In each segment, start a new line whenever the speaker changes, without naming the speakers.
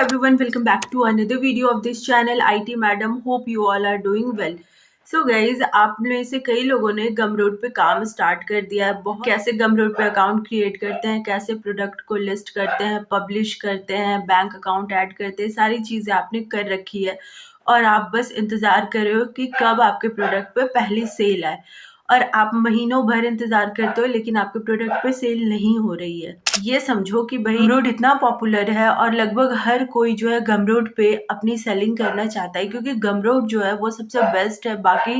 everyone, welcome back to another video of this channel IT Madam. Hope you all are doing well. So guys, आप में से कई लोगों ने गमरोड पे काम स्टार्ट कर दिया है। बहुत कैसे गमरोड पे अकाउंट क्रिएट करते हैं, कैसे प्रोडक्ट को लिस्ट करते हैं, पब्लिश करते हैं, बैंक अकाउंट ऐड करते हैं, सारी चीज़ें आपने कर रखी है और आप बस इंतज़ार कर रहे हो कि कब आपके प्रोडक्ट पे पहली सेल आए। और आप महीनों भर इंतजार करते हो लेकिन आपके प्रोडक्ट पे सेल नहीं हो रही है। ये समझो कि भाई गमरोड इतना पॉपुलर है और लगभग हर कोई जो है गमरोड पे अपनी सेलिंग करना चाहता है, क्योंकि गमरोड जो है वो सबसे बेस्ट है बाकी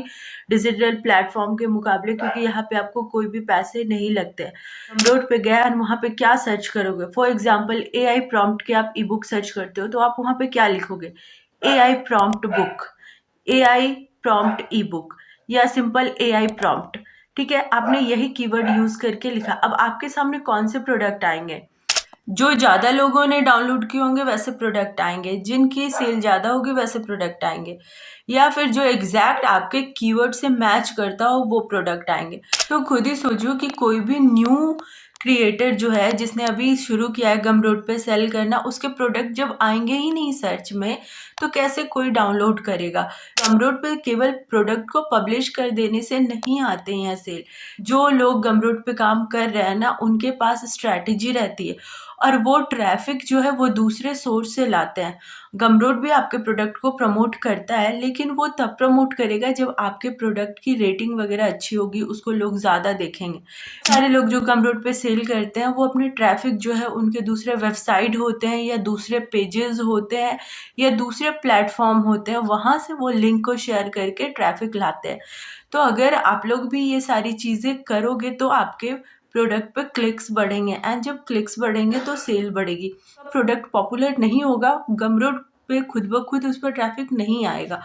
डिजिटल प्लेटफॉर्म के मुकाबले, क्योंकि यहाँ पे आपको कोई भी पैसे नहीं लगते। गमरोड पे गए और वहाँ पे क्या सर्च करोगे? फॉर एग्जाम्पल AI प्रॉम्प्ट के आप ई बुक सर्च करते हो तो आप वहाँ पे क्या लिखोगे? AI prompt book, AI prompt ई बुक या सिंपल AI प्रॉम्प्ट। ठीक है, आपने यही कीवर्ड यूज करके लिखा। अब आपके सामने कौन से प्रोडक्ट आएंगे? जो ज़्यादा लोगों ने डाउनलोड किए होंगे वैसे प्रोडक्ट आएंगे, जिनकी सेल ज़्यादा होगी वैसे प्रोडक्ट आएंगे, या फिर जो एग्जैक्ट आपके कीवर्ड से मैच करता हो वो प्रोडक्ट आएंगे। तो खुद ही सोचो कि कोई भी न्यू क्रिएटर जो है जिसने अभी शुरू किया है गमरोड पे सेल करना, उसके प्रोडक्ट जब आएंगे ही नहीं सर्च में तो कैसे कोई डाउनलोड करेगा? गमरोड पे केवल प्रोडक्ट को पब्लिश कर देने से नहीं आते हैं सेल। जो लोग गमरोड पे काम कर रहे हैं ना, उनके पास स्ट्रैटेजी रहती है और वो ट्रैफिक जो है वो दूसरे सोर्स से लाते हैं। गमरोड भी आपके प्रोडक्ट को प्रमोट करता है, लेकिन वो तब प्रमोट करेगा जब आपके प्रोडक्ट की रेटिंग वगैरह अच्छी होगी, उसको लोग ज़्यादा देखेंगे। सारे लोग जो गमरोड पे सेल करते हैं वो अपने ट्रैफिक जो है उनके दूसरे वेबसाइट होते हैं या दूसरे पेजेस होते हैं या दूसरे प्लेटफॉर्म होते हैं, वहाँ से वो लिंक को शेयर करके ट्रैफिक लाते हैं। तो अगर आप लोग भी ये सारी चीज़ें करोगे तो आपके प्रोडक्ट पे क्लिक्स बढ़ेंगे, एंड जब क्लिक्स बढ़ेंगे तो सेल बढ़ेगी। प्रोडक्ट पॉपुलर नहीं होगा, गमरोड पे खुद ब खुद उस पर ट्रैफिक नहीं आएगा,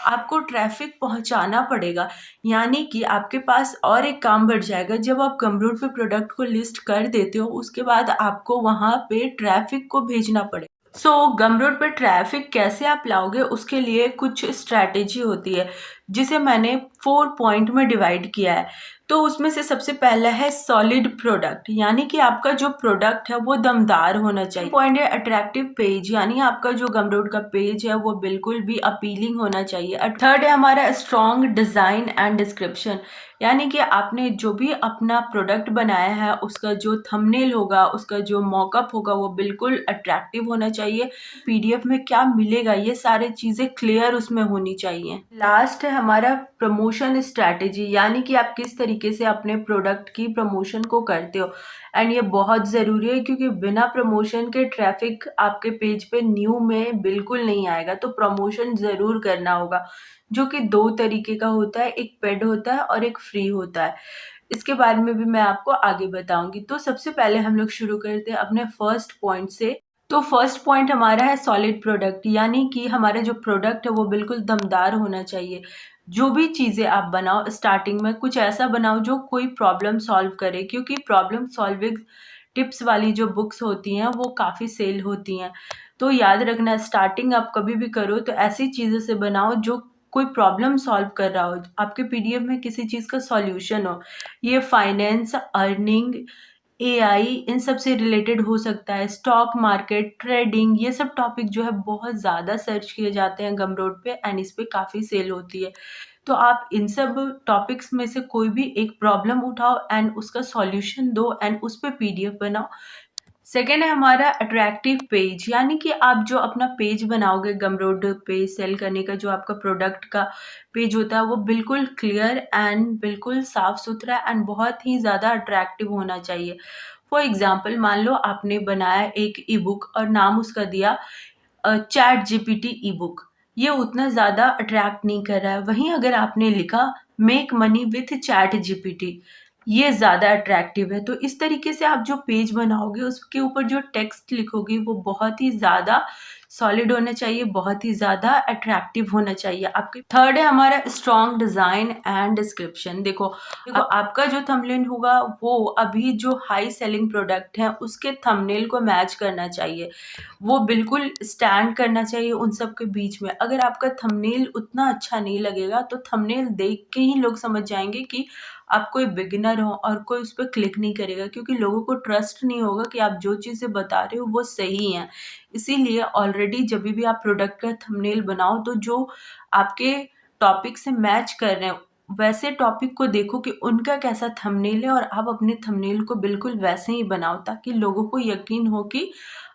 आपको ट्रैफिक पहुंचाना पड़ेगा। यानी कि आपके पास और एक काम बढ़ जाएगा। जब आप गमरोड पे प्रोडक्ट को लिस्ट कर देते हो उसके बाद आपको वहाँ पे ट्रैफिक को भेजना पड़ेगा। गमरोड पे ट्रैफिक कैसे आप लाओगे, उसके लिए कुछ स्ट्रैटेजी होती है जिसे मैंने 4 पॉइंट में डिवाइड किया है। तो उसमें से सबसे पहला है सॉलिड प्रोडक्ट, यानी कि आपका जो प्रोडक्ट है वो दमदार होना चाहिए। पॉइंट है अट्रैक्टिव पेज, यानी आपका जो गमरोड का पेज है वो बिल्कुल भी अपीलिंग होना चाहिए। थर्ड है हमारा स्ट्रॉन्ग डिजाइन एंड डिस्क्रिप्शन, यानी कि आपने जो भी अपना प्रोडक्ट बनाया है उसका जो थंबनेल होगा, उसका जो मॉकअप होगा वो बिल्कुल अट्रैक्टिव होना चाहिए। PDF में क्या मिलेगा ये सारी चीज़ें क्लियर उसमें होनी चाहिए। लास्ट है हमारा प्रमोशन स्ट्रैटेजी, यानी कि आप किस तरीके से अपने प्रोडक्ट की प्रमोशन को करते हो। एंड ये बहुत ज़रूरी है क्योंकि बिना प्रमोशन के ट्रैफिक आपके पेज पे न्यू में बिल्कुल नहीं आएगा। तो प्रमोशन ज़रूर करना होगा, जो कि 2 तरीके का होता है, एक पेड होता है और एक फ्री होता है। इसके बारे में भी मैं आपको आगे बताऊंगी। तो सबसे पहले हम लोग शुरू करते हैं अपने फर्स्ट पॉइंट से। तो फर्स्ट पॉइंट हमारा है सॉलिड प्रोडक्ट, यानी कि हमारा जो प्रोडक्ट है वो बिल्कुल दमदार होना चाहिए। जो भी चीज़ें आप बनाओ स्टार्टिंग में कुछ ऐसा बनाओ जो कोई प्रॉब्लम सॉल्व करे, क्योंकि प्रॉब्लम सॉल्विंग टिप्स वाली जो बुक्स होती हैं वो काफ़ी सेल होती हैं। तो याद रखना, स्टार्टिंग आप कभी भी करो तो ऐसी चीज़ों से बनाओ जो कोई प्रॉब्लम सॉल्व कर रहा हो, आपके PDF में किसी चीज़ का सॉल्यूशन हो। ये फाइनेंस, अर्निंग, AI इन सब से रिलेटेड हो सकता है। स्टॉक मार्केट, ट्रेडिंग, ये सब टॉपिक जो है बहुत ज़्यादा सर्च किए जाते हैं गमरोड पे एंड इस पे काफ़ी सेल होती है। तो आप इन सब टॉपिक्स में से कोई भी एक प्रॉब्लम उठाओ एंड उसका सॉल्यूशन दो एंड उस पे PDF बनाओ। सेकेंड है हमारा अट्रैक्टिव पेज, यानी कि आप जो अपना पेज बनाओगे गमरोड पे सेल करने का, जो आपका प्रोडक्ट का पेज होता है वो बिल्कुल क्लियर एंड बिल्कुल साफ सुथरा एंड बहुत ही ज़्यादा अट्रैक्टिव होना चाहिए। फॉर एग्जाम्पल, मान लो आपने बनाया एक ई बुक और नाम उसका दिया ChatGPT ई बुक, ये उतना ज़्यादा अट्रैक्ट नहीं कर रहा है। वहीं अगर आपने लिखा मेक मनी विथ ChatGPT, ये ज़्यादा अट्रैक्टिव है। तो इस तरीके से आप जो पेज बनाओगे उसके ऊपर जो टेक्स्ट लिखोगे वो बहुत ही ज़्यादा सॉलिड होना चाहिए, बहुत ही ज़्यादा अट्रैक्टिव होना चाहिए आपके। थर्ड है हमारा स्ट्रॉन्ग डिज़ाइन एंड डिस्क्रिप्शन। देखो आपका जो थंबनेल होगा वो अभी जो हाई सेलिंग प्रोडक्ट है उसके थंबनेल को मैच करना चाहिए, वो बिल्कुल स्टैंड करना चाहिए उन सब के बीच में। अगर आपका थंबनेल उतना अच्छा नहीं लगेगा तो थंबनेल देख के ही लोग समझ जाएंगे कि आप कोई बिगिनर हो और कोई उस पे क्लिक नहीं करेगा, क्योंकि लोगों को ट्रस्ट नहीं होगा कि आप जो चीज़ें बता रहे हो वो सही हैं। इसीलिए ऑलरेडी जभी भी आप प्रोडक्ट का थंबनेल बनाओ तो जो आपके टॉपिक से मैच कर रहे हैं, वैसे टॉपिक को देखो कि उनका कैसा थंबनेल है और आप अपने थंबनेल को बिल्कुल वैसे ही बनाओ, ताकि लोगों को यकीन हो कि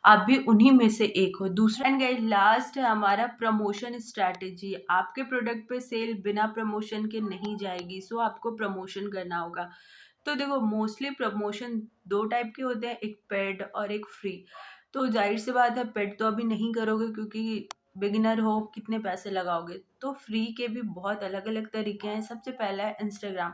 आप भी उन्हीं में से एक हो। दूसरा एंड गाइस लास्ट है हमारा प्रमोशन स्ट्रैटेजी। आपके प्रोडक्ट पे सेल बिना प्रमोशन के नहीं जाएगी, सो आपको प्रमोशन करना होगा। तो देखो मोस्टली प्रमोशन 2 टाइप के होते हैं, एक पेड और एक फ्री। तो ज़ाहिर-सी बात है पेड तो अभी नहीं करोगे, क्योंकि बिगिनर हो, कितने पैसे लगाओगे? तो फ्री के भी बहुत अलग-अलग तरीके हैं। सबसे पहला है इंस्टाग्राम।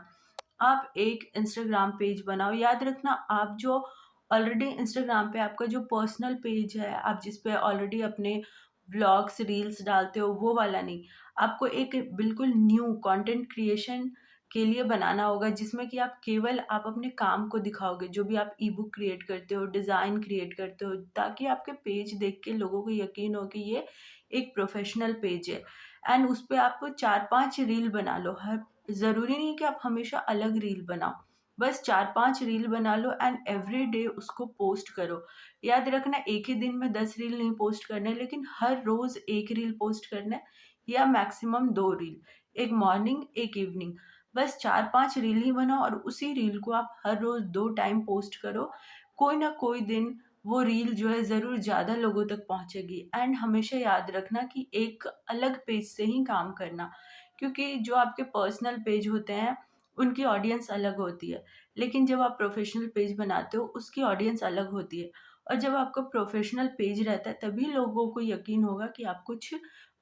आप एक इंस्टाग्राम पेज बनाओ। याद रखना, आप जो ऑलरेडी इंस्टाग्राम पे आपका जो पर्सनल पेज है, आप जिस पे ऑलरेडी अपने व्लॉग्स, रील्स डालते हो, वो वाला नहीं। आपको एक बिल्कुल न्यू कंटेंट क्रिएशन के लिए बनाना होगा, जिसमें कि आप अपने काम को दिखाओगे, जो भी आप ई-बुक क्रिएट करते हो, डिज़ाइन क्रिएट करते हो, ताकि आपके पेज देख के लोगों को यकीन हो कि ये एक प्रोफ़ेशनल पेज है। एंड उस पे आप 4-5 रील बना लो। हर ज़रूरी नहीं कि आप हमेशा अलग रील बनाओ। बस 4-5 रील बना लो एंड एवरी डे उसको पोस्ट करो। याद रखना, एक ही दिन में 10 रील नहीं पोस्ट करने, लेकिन हर रोज़ 1 रील पोस्ट करना है, या मैक्सिमम 2 रील, एक मॉर्निंग, एक इवनिंग। बस 4-5 रील ही बनाओ और उसी रील को आप हर रोज़ 2 टाइम पोस्ट करो। कोई ना कोई दिन वो रील जो है ज़रूर ज़्यादा लोगों तक पहुँचेगी। एंड हमेशा याद रखना कि एक अलग पेज से ही काम करना, क्योंकि जो आपके पर्सनल पेज होते हैं उनकी ऑडियंस अलग होती है, लेकिन जब आप प्रोफेशनल पेज बनाते हो उसकी ऑडियंस अलग होती है। और जब आपका प्रोफेशनल पेज रहता है तभी लोगों को यकीन होगा कि आप कुछ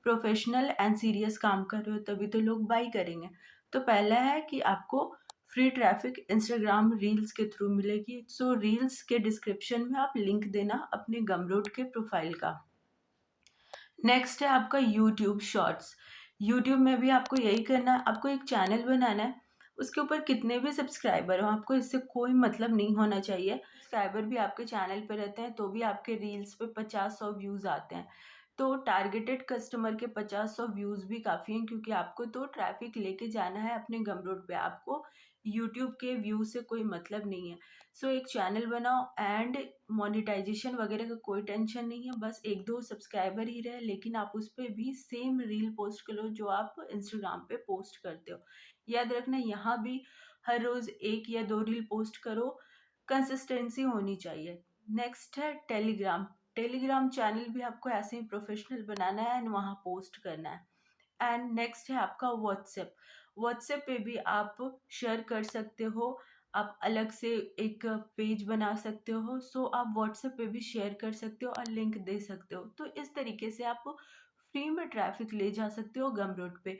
प्रोफेशनल एंड सीरियस काम कर रहे हो, तभी तो लोग बाई करेंगे। तो पहला है कि आपको फ्री ट्रैफिक इंस्टाग्राम रील्स के थ्रू मिलेगी। सो रील्स के डिस्क्रिप्शन में आप लिंक देना अपने गमरोड के प्रोफाइल का। नेक्स्ट है आपका यूट्यूब शॉर्ट्स। यूट्यूब में भी आपको यही करना है, आपको एक चैनल बनाना है। उसके ऊपर कितने भी सब्सक्राइबर हो, आपको इससे कोई मतलब नहीं होना चाहिए। सब्सक्राइबर भी आपके चैनल पे रहते हैं तो भी आपके रील्स पे 50-100 व्यूज़ आते हैं। तो टारगेटेड कस्टमर के 50-100 व्यूज़ भी काफ़ी हैं, क्योंकि आपको तो ट्रैफिक लेके जाना है अपने गमरोड पे। आपको यूट्यूब के व्यू से कोई मतलब नहीं है। सो एक चैनल बनाओ एंड मोनेटाइजेशन वगैरह का कोई टेंशन नहीं है, बस 1-2 सब्सक्राइबर ही रहे, लेकिन आप उस पे भी सेम रील पोस्ट करो जो आप इंस्टाग्राम पे पोस्ट करते हो। याद रखना, यहाँ भी हर रोज़ 1 या 2 रील पोस्ट करो, कंसिस्टेंसी होनी चाहिए। नेक्स्ट है टेलीग्राम। टेलीग्राम चैनल भी आपको ऐसे ही प्रोफेशनल बनाना है एंड वहाँ पोस्ट करना है। एंड नेक्स्ट है आपका व्हाट्सएप। व्हाट्सएप पे भी आप शेयर कर सकते हो, आप अलग से एक पेज बना सकते हो। सो आप व्हाट्सएप पे भी शेयर कर सकते हो और लिंक दे सकते हो। तो इस तरीके से आप फ्री में ट्रैफिक ले जा सकते हो गमरोड पे।